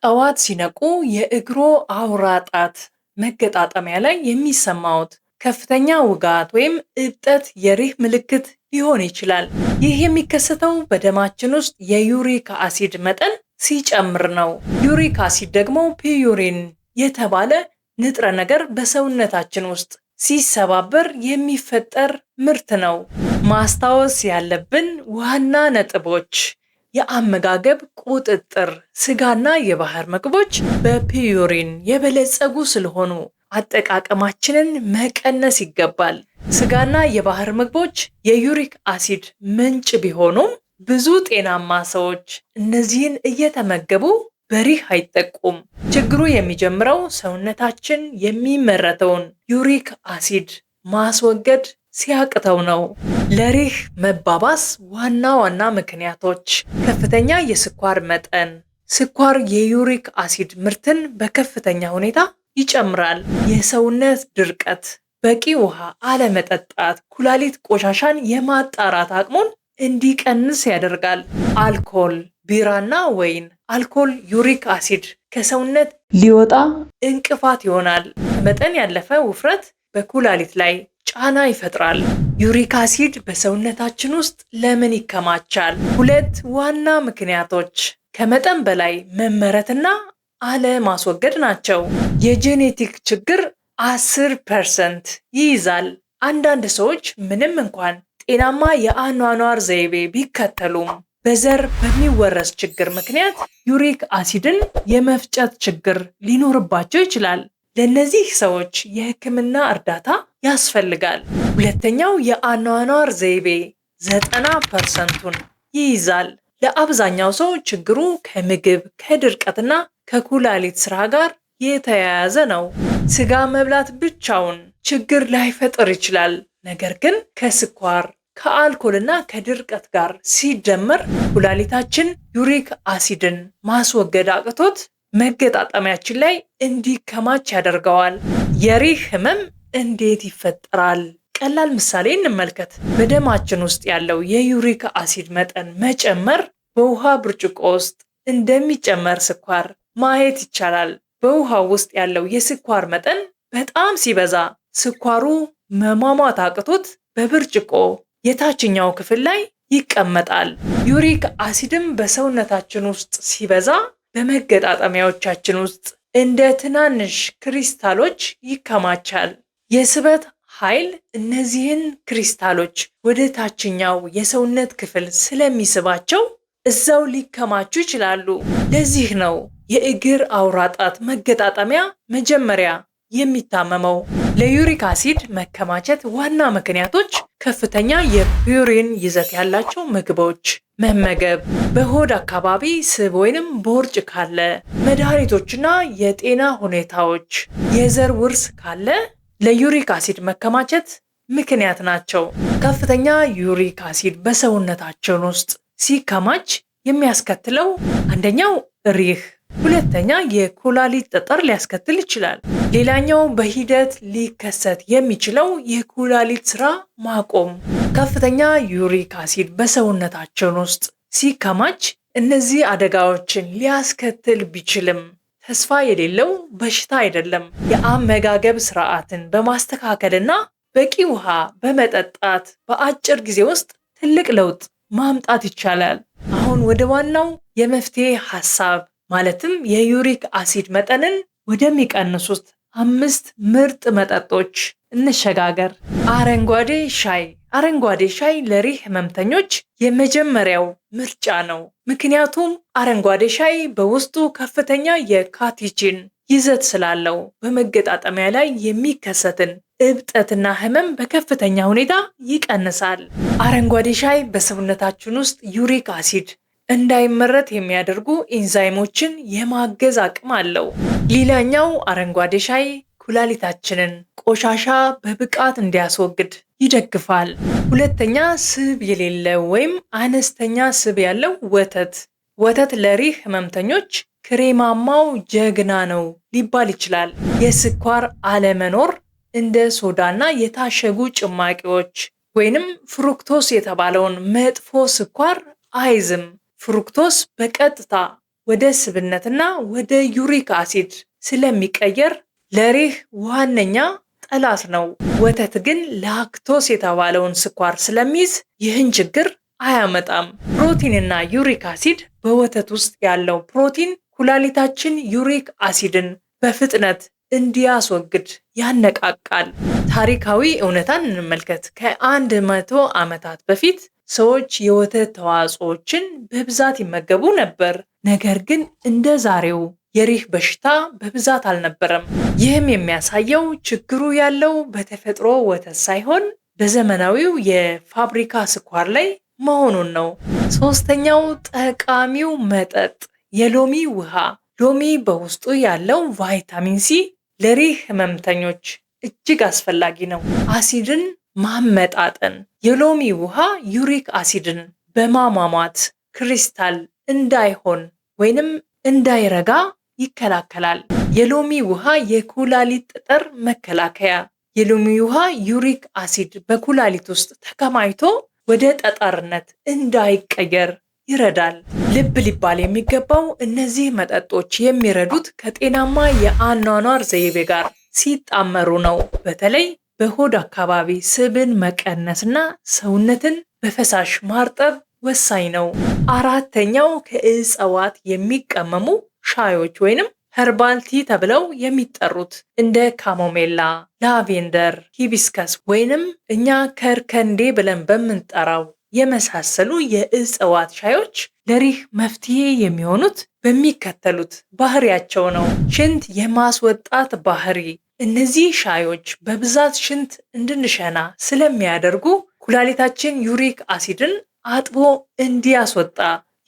ጠዋት ሲነቁ የእግሮ አውራ ጣት መገጣጠሚያ ላይ የሚሰማዎት ከፍተኛ ውጋት ወይም እብጠት የሪህ ምልክት ሊሆን ይችላል። ይህ የሚከሰተው በደማችን ውስጥ የዩሪክ አሲድ መጠን ሲጨምር ነው። ዩሪክ አሲድ ደግሞ ፒዩሪን የተባለ ንጥረ ነገር በሰውነታችን ውስጥ ሲሰባበር የሚፈጠር ምርት ነው። ማስታወስ ያለብን ዋና ነጥቦች: የአመጋገብ ቁጥጥር: ስጋና የባህር ምግቦች በፒዩሪን የበለጸጉ ስለሆኑ አጠቃቀማችንን መቀነስ ይገባል። ስጋና የባህር ምግቦች የዩሪክ አሲድ ምንጭ ቢሆኑም ብዙ ጤናማ ሰዎች እነዚህን እየተመገቡ በሪህ አይጠቁም። ችግሩ የሚጀምረው ሰውነታችን የሚመረተውን ዩሪክ አሲድ ማስወገድ ሲያቅተው ነው። ለሪህ መባባስ ዋና ዋና ምክንያቶች: ከፍተኛ የስኳር መጠን: ስኳር የዩሪክ አሲድ ምርትን በከፍተኛ ሁኔታ ይጨምራል። የሰውነት ድርቀት: በቂ ውሃ አለመጠጣት ኩላሊት ቆሻሻን የማጣራት አቅሙን እንዲቀንስ ያደርጋል። አልኮል: ቢራና ወይን አልኮል ዩሪክ አሲድ ከሰውነት ሊወጣ እንቅፋት ይሆናል። ከመጠን ያለፈ ውፍረት በኩላሊት ላይ ጫና ይፈጥራል። ዩሪክ አሲድ በሰውነታችን ውስጥ ለምን ይከማቻል? ሁለት ዋና ምክንያቶች ከመጠን በላይ መመረትና አለማስወገድ ናቸው። የጄኔቲክ ችግር 10% ይይዛል። አንዳንድ ሰዎች ምንም እንኳን ጤናማ የአኗኗር ዘይቤ ቢከተሉም በዘር በሚወረስ ችግር ምክንያት ዩሪክ አሲድን የመፍጨት ችግር ሊኖርባቸው ይችላል። ለእነዚህ ሰዎች የሕክምና እርዳታ ያስፈልጋል። ሁለተኛው የአኗኗር ዘይቤ 90%ን ይይዛል። ለአብዛኛው ሰው ችግሩ ከምግብ፣ ከድርቀትና ከኩላሊት ስራ ጋር የተያያዘ ነው። ስጋ መብላት ብቻውን ችግር ላይፈጥር ይችላል፣ ነገር ግን ከስኳር፣ ከአልኮልና ከድርቀት ጋር ሲደመር ኩላሊታችን ዩሪክ አሲድን ማስወገድ አቅቶት መገጣጠሚያችን ላይ እንዲከማች ያደርገዋል። የሪህ ህመም እንዴት ይፈጠራል? ቀላል ምሳሌ እንመልከት። በደማችን ውስጥ ያለው የዩሪክ አሲድ መጠን መጨመር በውሃ ብርጭቆ ውስጥ እንደሚጨመር ስኳር ማየት ይቻላል። በውሃ ውስጥ ያለው የስኳር መጠን በጣም ሲበዛ ስኳሩ መሟሟት አቅቶት በብርጭቆ የታችኛው ክፍል ላይ ይቀመጣል። ዩሪክ አሲድም በሰውነታችን ውስጥ ሲበዛ በመገጣጠሚያዎቻችን ውስጥ እንደ ትናንሽ ክሪስታሎች ይከማቻል። የስበት ኃይል እነዚህን ክሪስታሎች ወደ ታችኛው የሰውነት ክፍል ስለሚስባቸው እዛው ሊከማቹ ይችላሉ። ለዚህ ነው የእግር አውራ ጣት መገጣጠሚያ መጀመሪያ የሚታመመው። ለዩሪክ አሲድ መከማቸት ዋና ምክንያቶች: ከፍተኛ የፒዩሪን ይዘት ያላቸው ምግቦች መመገብ፣ በሆድ አካባቢ ስብ ወይንም ቦርጭ ካለ፣ መድኃኒቶችና የጤና ሁኔታዎች፣ የዘር ውርስ ካለ ለዩሪክ አሲድ መከማቸት ምክንያት ናቸው። ከፍተኛ ዩሪክ አሲድ በሰውነታችን ውስጥ ሲከማች የሚያስከትለው አንደኛው ሪህ፣ ሁለተኛ የኩላሊት ጠጠር ሊያስከትል ይችላል። ሌላኛው በሂደት ሊከሰት የሚችለው የኩላሊት ስራ ማቆም። ከፍተኛ ዩሪክ አሲድ በሰውነታችን ውስጥ ሲከማች እነዚህ አደጋዎችን ሊያስከትል ቢችልም ተስፋ የሌለው በሽታ አይደለም። የአመጋገብ ስርዓትን በማስተካከልና በቂ ውሃ በመጠጣት በአጭር ጊዜ ውስጥ ትልቅ ለውጥ ማምጣት ይቻላል። አሁን ወደ ዋናው የመፍትሄ ሐሳብ ማለትም የዩሪክ አሲድ መጠንን ወደሚቀንሱት 5 ምርጥ መጠጦች እንሸጋገር። አረንጓዴ ሻይ: አረንጓዴ ሻይ ለሪህ ህመምተኞች የመጀመሪያው ምርጫ ነው። ምክንያቱም አረንጓዴ ሻይ በውስጡ ከፍተኛ የካቴቺን ይዘት ስላለው በመገጣጠሚያ ላይ የሚከሰትን እብጠትና ህመም በከፍተኛ ሁኔታ ይቀንሳል። አረንጓዴ ሻይ በሰውነታችን ውስጥ ዩሪክ አሲድ እንዳይመረት የሚያደርጉ ኢንዛይሞችን የማገዝ አቅም አለው። ሌላኛው አረንጓዴ ሻይ ኩላሊታችንን ቆሻሻ በብቃት እንዲያስወግድ ይደግፋል። ሁለተኛ ስብ የሌለው ወይም አነስተኛ ስብ ያለው ወተት። ወተት ለሪህ ህመምተኞች ክሬማማው ጀግና ነው ሊባል ይችላል። የስኳር አለመኖር እንደ ሶዳና የታሸጉ ጭማቂዎች ወይንም ፍሩክቶስ የተባለውን መጥፎ ስኳር አይዝም። ፍሩክቶስ በቀጥታ ወደ ስብነትና ወደ ዩሪክ አሲድ ስለሚቀየር ለሪህ ዋነኛ ጠላት ነው። ወተት ግን ላክቶስ የተባለውን ስኳር ስለሚይዝ ይህን ችግር አያመጣም። ፕሮቲንና ዩሪክ አሲድ በወተት ውስጥ ያለው ፕሮቲን ኩላሊታችን ዩሪክ አሲድን በፍጥነት እንዲያስወግድ ያነቃቃል። ታሪካዊ እውነታን እንመልከት። ከ100 ዓመታት በፊት ሰዎች የወተት ተዋጽኦችን በብዛት ይመገቡ ነበር። ነገር ግን እንደ ዛሬው የሪህ በሽታ በብዛት አልነበረም። ይህም የሚያሳየው ችግሩ ያለው በተፈጥሮ ወተት ሳይሆን በዘመናዊው የፋብሪካ ስኳር ላይ መሆኑን ነው። ሶስተኛው ጠቃሚው መጠጥ የሎሚ ውሃ። ሎሚ በውስጡ ያለው ቫይታሚን ሲ ለሪህ ህመምተኞች እጅግ አስፈላጊ ነው። አሲድን ማመጣጠን። የሎሚ ውሃ ዩሪክ አሲድን በማሟሟት ክሪስታል እንዳይሆን ወይንም እንዳይረጋ ይከላከላል። የሎሚ ውሃ የኩላሊት ጠጠር መከላከያ። የሎሚ ውሃ ዩሪክ አሲድ በኩላሊት ውስጥ ተከማችቶ ወደ ጠጠርነት እንዳይቀየር ይረዳል። ልብ ሊባል የሚገባው እነዚህ መጠጦች የሚረዱት ከጤናማ የአኗኗር ዘይቤ ጋር ሲጣመሩ ነው። በተለይ በሆድ አካባቢ ስብን መቀነስና ሰውነትን በፈሳሽ ማርጠብ ወሳኝ ነው። አራተኛው ከእጽዋት የሚቀመሙ ሻዮች ወይንም ኸርባል ቲ ተብለው የሚጠሩት እንደ ካሞሜላ፣ ላቬንደር፣ ሂቢስከስ ወይንም እኛ ከርከንዴ ብለን በምንጠራው የመሳሰሉ የእጽዋት ሻዮች ለሪህ መፍትሄ የሚሆኑት በሚከተሉት ባህሪያቸው ነው። ሽንት የማስወጣት ባህሪ። እነዚህ ሻዮች በብዛት ሽንት እንድንሸና ስለሚያደርጉ ኩላሊታችን ዩሪክ አሲድን አጥቦ እንዲያስወጣ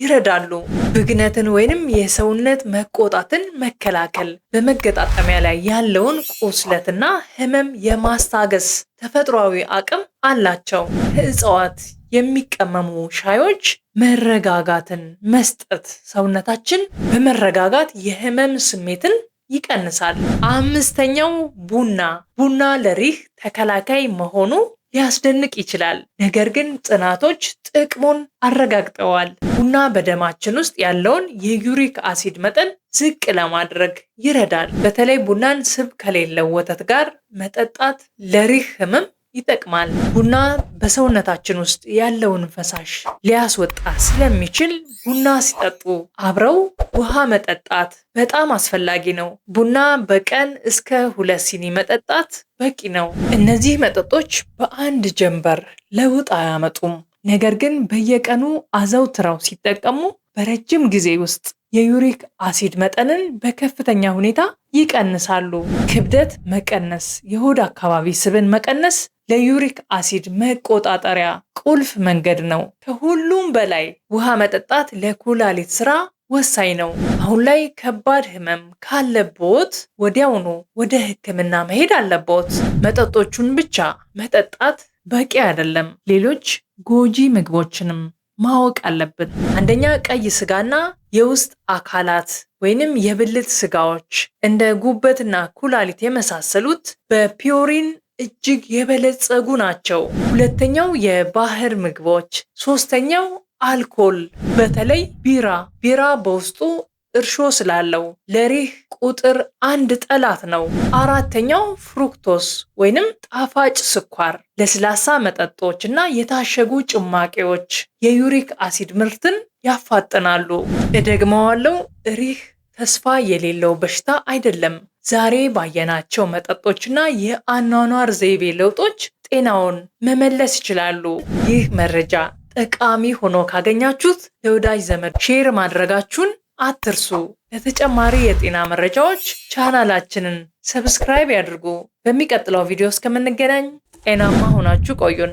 ይረዳሉ። ብግነትን ወይንም የሰውነት መቆጣትን መከላከል። በመገጣጠሚያ ላይ ያለውን ቁስለትና ህመም የማስታገስ ተፈጥሯዊ አቅም አላቸው። ከእጽዋት የሚቀመሙ ሻዮች መረጋጋትን መስጠት። ሰውነታችን በመረጋጋት የህመም ስሜትን ይቀንሳል። አምስተኛው ቡና። ቡና ለሪህ ተከላካይ መሆኑ ሊያስደንቅ ይችላል። ነገር ግን ጥናቶች ጥቅሙን አረጋግጠዋል። ቡና በደማችን ውስጥ ያለውን የዩሪክ አሲድ መጠን ዝቅ ለማድረግ ይረዳል። በተለይ ቡናን ስብ ከሌለው ወተት ጋር መጠጣት ለሪህ ህመም ይጠቅማል። ቡና በሰውነታችን ውስጥ ያለውን ፈሳሽ ሊያስወጣ ስለሚችል ቡና ሲጠጡ አብረው ውሃ መጠጣት በጣም አስፈላጊ ነው። ቡና በቀን እስከ 2 ሲኒ መጠጣት በቂ ነው። እነዚህ መጠጦች በአንድ ጀንበር ለውጥ አያመጡም። ነገር ግን በየቀኑ አዘውትረው ሲጠቀሙ በረጅም ጊዜ ውስጥ የዩሪክ አሲድ መጠንን በከፍተኛ ሁኔታ ይቀንሳሉ። ክብደት መቀነስ። የሆድ አካባቢ ስብን መቀነስ ለዩሪክ አሲድ መቆጣጠሪያ ቁልፍ መንገድ ነው። ከሁሉም በላይ ውሃ መጠጣት ለኩላሊት ስራ ወሳኝ ነው። አሁን ላይ ከባድ ህመም ካለቦት ወዲያውኑ ወደ ሕክምና መሄድ አለቦት። መጠጦቹን ብቻ መጠጣት በቂ አይደለም። ሌሎች ጎጂ ምግቦችንም ማወቅ አለብን። አንደኛ ቀይ ስጋና የውስጥ አካላት ወይንም የብልት ስጋዎች እንደ ጉበትና ኩላሊት የመሳሰሉት በፒዮሪን እጅግ የበለጸጉ ናቸው። ሁለተኛው የባህር ምግቦች። ሶስተኛው አልኮል፣ በተለይ ቢራ። ቢራ በውስጡ እርሾ ስላለው ለሪህ ቁጥር 1 ጠላት ነው። አራተኛው ፍሩክቶስ ወይንም ጣፋጭ ስኳር። ለስላሳ መጠጦች እና የታሸጉ ጭማቂዎች የዩሪክ አሲድ ምርትን ያፋጥናሉ። እደግመዋለሁ፣ ሪህ ተስፋ የሌለው በሽታ አይደለም። ዛሬ ባየናቸው መጠጦችና የአኗኗር ዘይቤ ለውጦች ጤናውን መመለስ ይችላሉ። ይህ መረጃ ጠቃሚ ሆኖ ካገኛችሁት ለወዳጅ ዘመድ ሼር ማድረጋችሁን አትርሱ። ለተጨማሪ የጤና መረጃዎች ቻናላችንን ሰብስክራይብ ያድርጉ። በሚቀጥለው ቪዲዮ እስከምንገናኝ ጤናማ ሆናችሁ ቆዩን።